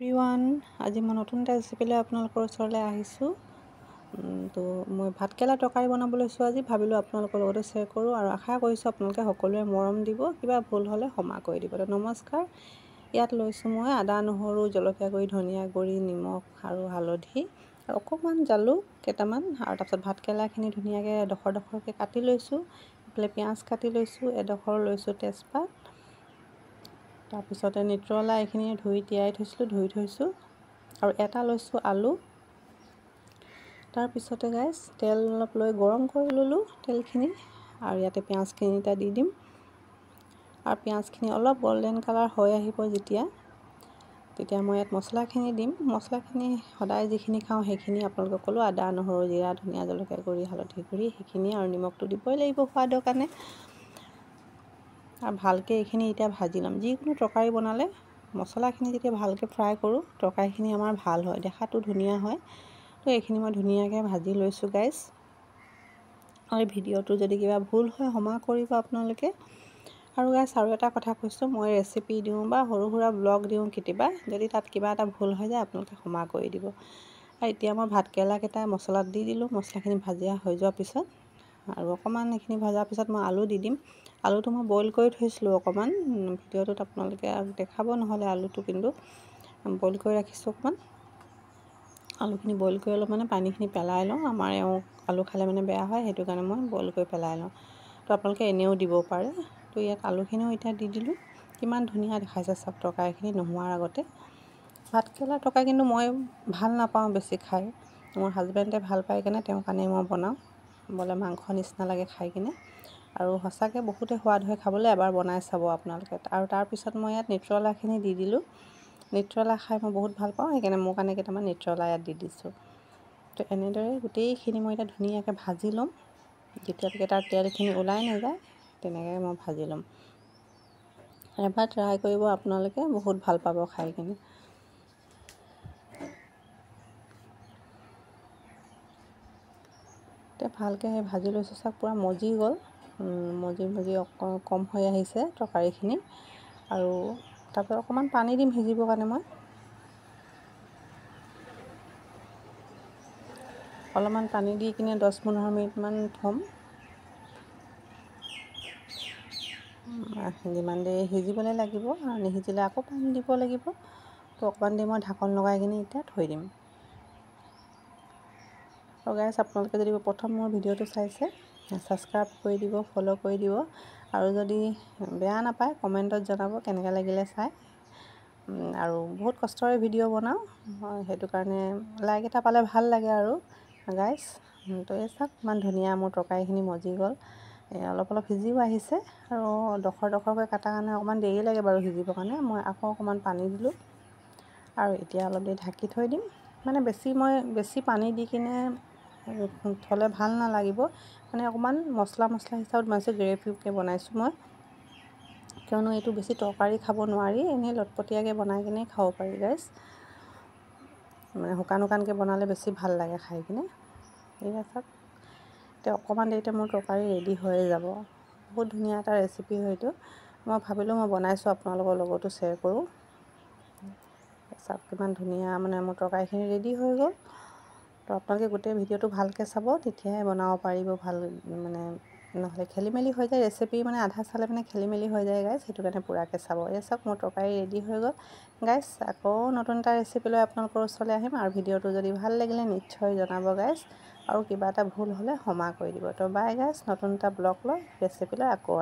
Everyone, আজি মই নতুন এটা ৰেচিপি লৈ আপোনালোকৰ ওচৰলৈ আহিছোঁ। তো মই ভাতকেৰেলা তৰকাৰী বনাব লৈছোঁ আজি। ভাবিলোঁ আপোনালোকৰ লগতে শ্বেয়াৰ কৰোঁ আৰু আশা কৰিছোঁ আপোনালোকে সকলোৱে মৰম দিব, কিবা ভুল হ'লে ক্ষমা কৰি দিব। তো নমস্কাৰ। ইয়াত লৈছোঁ মই আদা, নহৰু, জলকীয়া গুড়ি, ধনিয়া গুড়ি, নিমখ আৰু হালধি আৰু অকণমান জালুক কেইটামান, আৰু তাৰপিছত ভাতকেৰেলাখিনি ধুনীয়াকৈ ডখৰকৈ কাটি লৈছোঁ। এইফালে পিঁয়াজ কাটি লৈছোঁ, এডোখৰ লৈছোঁ তেজপাত, তাৰপিছতে নিত্ৰলা এইখিনি ধুই থৈছোঁ আৰু এটা লৈছোঁ আলু। তাৰপিছতে গাইছ তেল অলপ লৈ গৰম কৰি ল'লোঁ তেলখিনি, আৰু ইয়াতে পিঁয়াজখিনি এতিয়া দি দিম। আৰু পিঁয়াজখিনি অলপ গল্ডেন কালাৰ হৈ আহিব তেতিয়া মই ইয়াত মছলাখিনি দিম। মছলাখিনি সদায় যিখিনি খাওঁ সেইখিনি আপোনালোকক ক'লোঁ, আদা, নহৰু, জিৰা, ধনিয়া, জলকীয়া গুড়ি, হালধি গুড়ি সেইখিনি, আৰু নিমখটো দিবই লাগিব সোৱাদৰ কাৰণে। আৰু ভালকৈ এইখিনি এতিয়া ভাজি ল'ম। যিকোনো তৰকাৰী বনালে মছলাখিনি যেতিয়া ভালকৈ ফ্ৰাই কৰোঁ তৰকাৰীখিনি আমাৰ ভাল হয়, দেখাতো ধুনীয়া হয়। তো এইখিনি মই ধুনীয়াকৈ ভাজি লৈছোঁ গাইছ। আৰু ভিডিঅ'টো যদি কিবা ভুল হয় ক্ষমা কৰিব আপোনালোকে। আৰু গাইছ আৰু এটা কথা কৈছোঁ, মই ৰেচিপি দিওঁ বা সৰু সুৰা ব্লগ দিওঁ কেতিয়াবা, যদি তাত কিবা এটা ভুল হৈ যায় আপোনালোকে ক্ষমা কৰি দিব। আৰু এতিয়া মই ভাতকেৰেলাকেইটা মছলাত দি দিলোঁ। মছলাখিনি ভাজা হৈ যোৱাৰ পিছত আৰু অকণমান এইখিনি ভজাৰ পিছত মই আলু দি দিম। আলুটো মই বইল কৰি থৈছিলোঁ অকণমান, ভিডিঅ'টোত আপোনালোকে দেখাব নহ'লে আলুটো কিন্তু বইল কৰি ৰাখিছোঁ অকণমান। আলুখিনি বইল কৰি অলপ পানীখিনি পেলাই লওঁ। আমাৰ আলু খালে বেয়া হয়, সেইটো কাৰণে মই বইল কৰি পেলাই লওঁ। তো আপোনালোকে এনেও দিব পাৰে। তো ইয়াত আলুখিনিও এতিয়া দি দিলোঁ। কিমান ধুনীয়া দেখাইছে চাওক তৰকাৰীখিনি নোহোৱাৰ আগতে। ভাতকেৰেলা তৰকাৰী কিন্তু মই ভাল নাপাওঁ বেছি খাই, মোৰ হাজবেণ্ডে ভাল পাই কিনে তেওঁৰ কাৰণে মই বনাওঁ। বোলে মাংস নিচিনা লাগে খাই কিনে, আৰু সঁচাকৈ বহুতে সোৱাদ হয় খাবলৈ, এবাৰ বনাই চাব আপোনালোকে। আৰু তাৰপিছত মই ইয়াত নিত্ৰলাখিনি দি দিলোঁ। নিত্ৰলা খাই মই বহুত ভাল পাওঁ, সেইকাৰণে মোৰ কাৰণে কেইটামান নিত্ৰলা ইয়াত দি দিছোঁ। তো এনেদৰে গোটেইখিনি মই এতিয়া ধুনীয়াকৈ ভাজি ল'ম। যেতিয়ালৈকে তাৰ তেলখিনি ওলাই নাযায় তেনেকৈ মই ভাজি ল'ম। এবাৰ ট্ৰাই কৰিব আপোনালোকে, বহুত ভাল পাব খাই কিনে। এতিয়া ভালকৈ সেই ভাজি লৈছোঁ চাওক, পূৰা মজি গ'ল, মজি কম হৈ আহিছে তৰকাৰীখিনি। আৰু তাৰপৰা অকণমান পানী দিম সিজিবৰ কাৰণে। মই অলপমান পানী দি কিনে 10-15 মিনিটমান থ'ম। যিমান দেৰি সিজিবলৈ লাগিব, আৰু নিসিজিলে আকৌ পানী দিব লাগিব। তো অকণমান দেৰি মই ঢাকন লগাই কিনে এতিয়া থৈ দিম। আৰু গাইছ আপোনালোকে যদি প্ৰথম মোৰ ভিডিঅ'টো চাইছে ছাবস্ক্ৰাইব কৰি দিব, ফ'ল' কৰি দিব, আৰু যদি বেয়া নাপায় কমেণ্টত জনাব কেনেকৈ লাগিলে চাই। আৰু বহুত কষ্টৰে ভিডিঅ' বনাওঁ, সেইটো কাৰণে লাইক এটা পালে ভাল লাগে আৰু গাইছ। তো এই চাওক ইমান ধুনীয়া মোৰ তৰকাৰীখিনি মজি গ'ল, অলপ সিজিও আহিছে। আৰু ডখৰকৈ কটাৰ কাৰণে অকণমান দেৰি লাগে বাৰু সিজিবৰ কাৰণে। মই আকৌ অকণমান পানী দিলোঁ, আৰু এতিয়া অলপ দেৰি ঢাকি থৈ দিম। মই বেছি পানী দি কিনে থ'লে ভাল নালাগিব, অকণমান মছলা হিচাপত বনাইছোঁ, গ্ৰেভিকৈ বনাইছোঁ মই। কিয়নো এইটো বেছি তৰকাৰী খাব নোৱাৰি, এনেই লটপটীয়াকৈ বনাই কিনে খাব পাৰি গাইছ। শুকানকৈ বনালে বেছি ভাল লাগে খাই কিনে। এয়া চাওক এতিয়া অকণমান দেৰিতে মোৰ তৰকাৰী ৰেডি হৈ যাব। বহুত ধুনীয়া এটা ৰেচিপি হয় এইটো। মই ভাবিলোঁ মই বনাইছোঁ আপোনালোকৰ লগতো শ্বেয়াৰ কৰোঁ। চাওক কিমান ধুনীয়া মোৰ তৰকাৰীখিনি ৰেডি হৈ গ'ল। তো আপোনালোকে গোটেই ভিডিঅ'টো ভালকৈ চাব, তেতিয়াহে বনাব পাৰিব ভাল। নহ'লে খেলিমেলি হৈ যায় ৰেচিপি, আধা চালে খেলিমেলি হৈ যায় গাইছ, সেইটো কাৰণে পূৰাকৈ চাব। এই চাওক মোৰ তৰকাৰী ৰেডি হৈ গ'ল গাইছ। আকৌ নতুন এটা ৰেচিপি লৈ আপোনালোকৰ ওচৰলৈ আহিম, আৰু ভিডিঅ'টো যদি ভাল লাগিলে নিশ্চয় জনাব গাইছ, আৰু কিবা এটা ভুল হ'লে ক্ষমা কৰি দিব। তো বাই গাইছ, নতুন এটা ব্লগ লৈ ৰেচিপি লৈ আকৌ